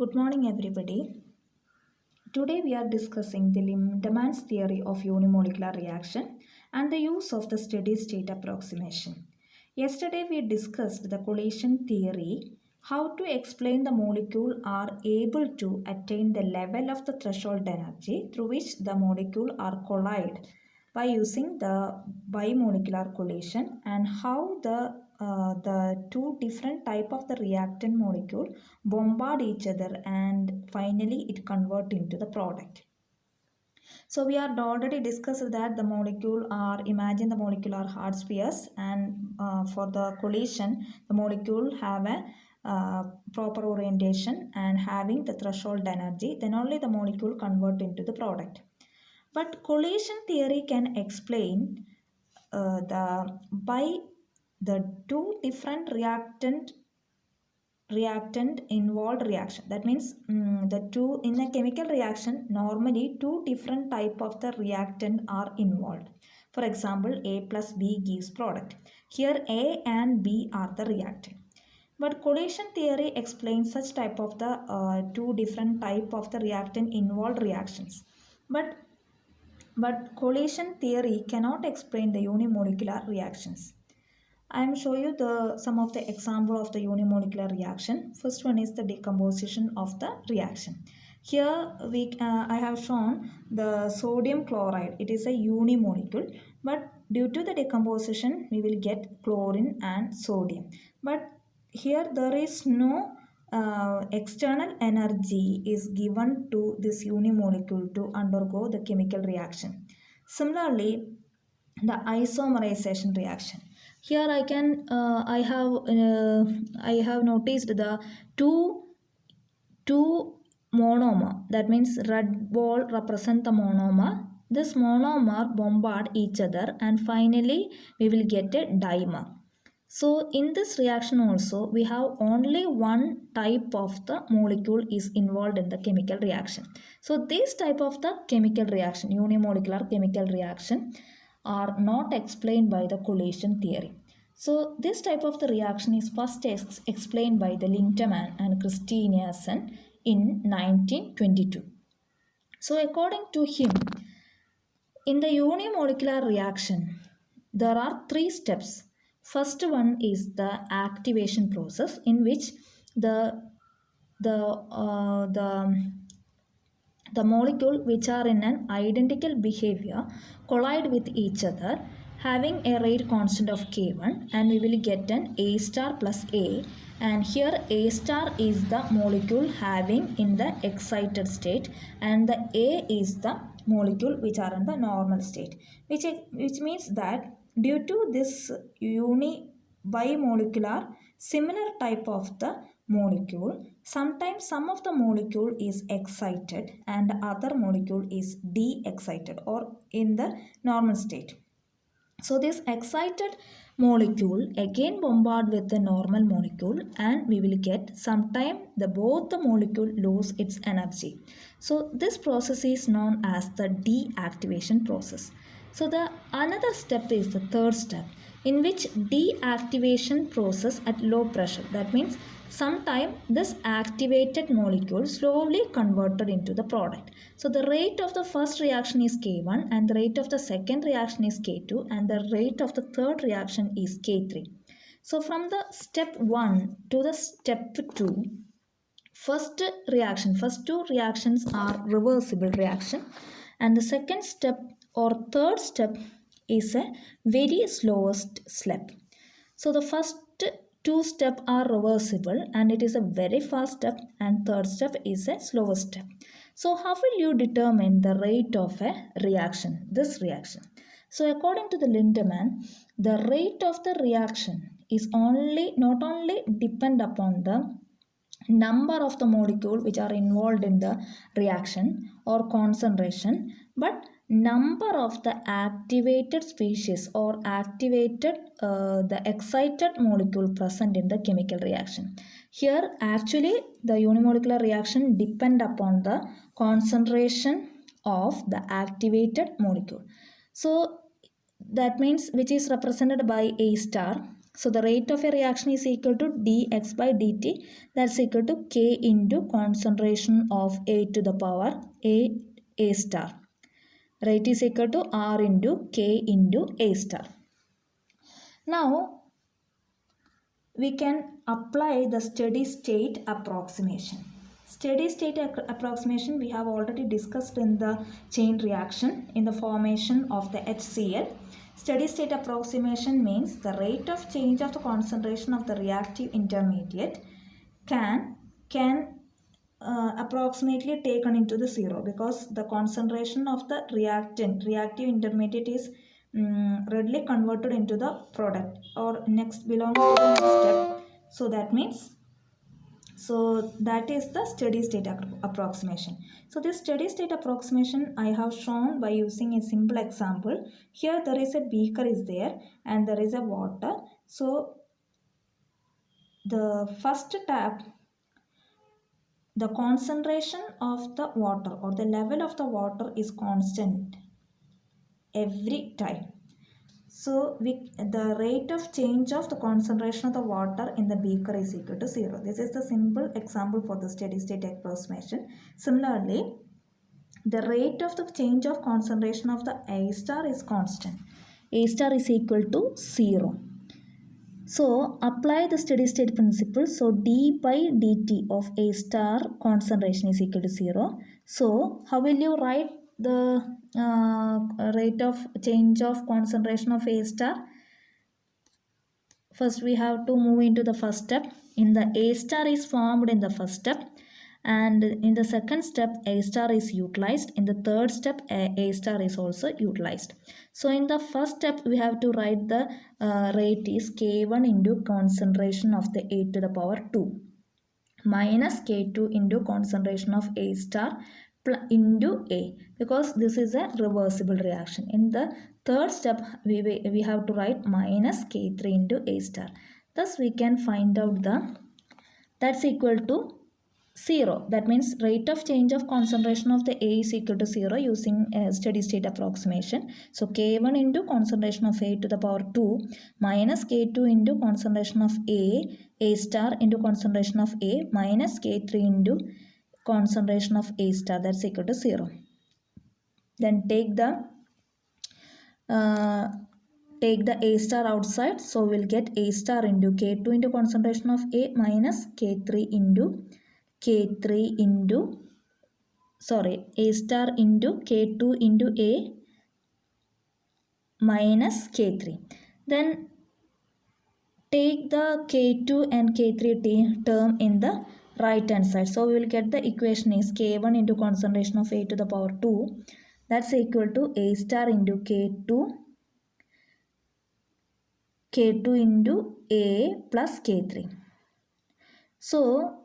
Good morning, everybody. Today we are discussing the Lindeman's theory of unimolecular reaction and the use of the steady state approximation. Yesterday we discussed the collision theory, how to explain the molecule are able to attain the level of the threshold energy through which the molecule are collide by using the bimolecular collision and how the two different type of the reactant molecule bombard each other and finally it convert into the product. So we are already discussed that the molecule are, imagine the molecule are hard spheres, and for the collision the molecule have a proper orientation and having the threshold energy, then only the molecule convert into the product. But collision theory can explain the by the two different reactant involved reaction. That means the two in a chemical reaction normally two different type of the reactant are involved. For example, A plus B gives product. Here A and B are the reactant. But collision theory explains such type of the two different type of the reactant involved reactions. But collision theory cannot explain the unimolecular reactions. I am show you the some of the example of the unimolecular reaction. First one is the decomposition of the reaction. Here I have shown the sodium chloride. It is a unimolecule, but due to the decomposition we will get chlorine and sodium. But here there is no external energy is given to this unimolecule to undergo the chemical reaction. Similarly, the isomerization reaction. Here I have noticed the two monomer. That means red ball represent the monomer. This monomer bombard each other and finally we will get a dimer. So in this reaction also we have only one type of the molecule is involved in the chemical reaction. So this type of the chemical reaction, unimolecular chemical reaction, are not explained by the collision theory. So this type of the reaction is first explained by the Lindemann and Christiansen in 1922. So according to him, in the unimolecular reaction, there are three steps. First one is the activation process, in which the the uh, the the molecule which are in an identical behavior collide with each other having a rate constant of k1, and we will get an A star plus A, and here A star is the molecule having in the excited state and the A is the molecule which are in the normal state, which means that due to this bimolecular similar type of the molecule, sometimes some of the molecule is excited and other molecule is de-excited or in the normal state. So this excited molecule again bombard with the normal molecule and we will get sometime the both the molecule lose its energy. So this process is known as the deactivation process. So the another step is the third step, in which deactivation process at low pressure. That means sometime this activated molecule slowly converted into the product. So the rate of the first reaction is K1 and the rate of the second reaction is K2 and the rate of the third reaction is K3. So from the step 1 to the step 2, first two reactions are reversible reaction, and the second step or third step is a very slowest step. So the first two steps are reversible and it is a very fast step, and third step is a slower step. So how will you determine the rate of a reaction, this reaction? So according to the Lindemann, the rate of the reaction is not only depend upon the number of the molecule which are involved in the reaction or concentration, but number of the activated species or activated the excited molecule present in the chemical reaction. Here actually the unimolecular reaction depend upon the concentration of the activated molecule. So that means which is represented by A star. So the rate of a reaction is equal to dx by dt, that's equal to K into concentration of A to the power A star. Rate is equal to R into K into A star. Now we can apply the steady state approximation. Steady state approximation we have already discussed in the chain reaction in the formation of the HCl. Steady state approximation means the rate of change of the concentration of the reactive intermediate can approximately taken into the zero, because the concentration of the reactive intermediate is readily converted into the product or next belongs to the next step. So that means, so that is the steady state approximation. So this steady state approximation I have shown by using a simple example. Here there is a beaker is there and there is a water. So the first tap, the concentration of the water or the level of the water is constant every time. So the rate of change of the concentration of the water in the beaker is equal to 0. This is the simple example for the steady state approximation. Similarly, the rate of the change of concentration of the A star is constant. A star is equal to 0. So apply the steady state principle. So d by dt of A star concentration is equal to 0. So how will you write the rate of change of concentration of A star? First we have to move into the first step. In the A star is formed in the first step, and in the second step A star is utilized. In the third step A star is also utilized. So in the first step we have to write the rate is K1 into concentration of the A to the power 2 minus K2 into concentration of A star into A, because this is a reversible reaction. In the third step we have to write minus K3 into A star. Thus we can find out that's equal to 0. That means rate of change of concentration of the A is equal to 0 using a steady state approximation. So K1 into concentration of A to the power 2 minus K2 into concentration of A star into concentration of A minus K3 into concentration of A star, that's equal to 0. Then take the A star outside. So we'll get A star into K2 into concentration of A minus K3 into A star into K2 into A minus K3. Then take the K2 and K3 term in the right hand side. So we will get the equation is K1 into concentration of A to the power 2, that's equal to A star into K2 into A plus K3. So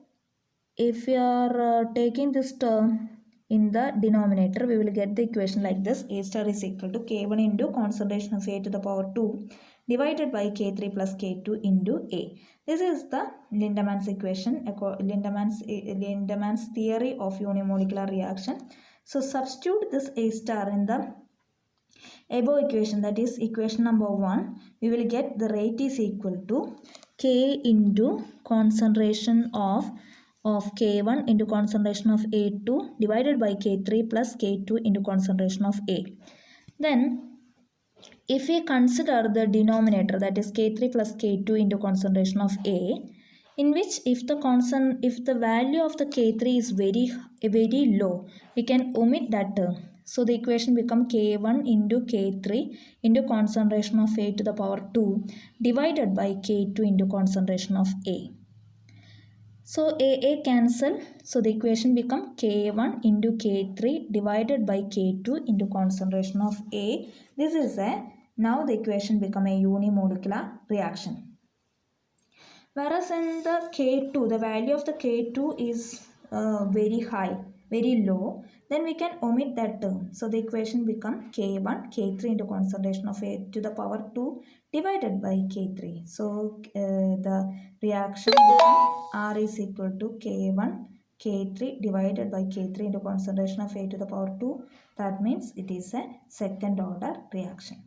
if we are taking this term in the denominator, we will get the equation like this. A star is equal to K1 into concentration of A to the power 2 divided by K3 plus K2 into A. This is the Lindemann's equation, Lindemann's theory of unimolecular reaction. So substitute this A star in the above equation, that is equation number 1. We will get the rate is equal to K into concentration of K1 into concentration of A2 divided by K3 plus K2 into concentration of A. Then if we consider the denominator, that is K3 plus K2 into concentration of A, in which if the value of the K3 is very low, we can omit that term. So the equation become K1 into K3 into concentration of A to the power 2 divided by K2 into concentration of A. So A cancel. So the equation become K1 into K3 divided by K2 into concentration of A. This is now the equation become a unimolecular reaction. Whereas in the K2, the value of the K2 is very high, very low, then we can omit that term. So the equation become K1, K3 into concentration of A to the power 2 divided by K3. So the reaction become R is equal to K1, K3 divided by K3 into concentration of A to the power 2. That means it is a second order reaction.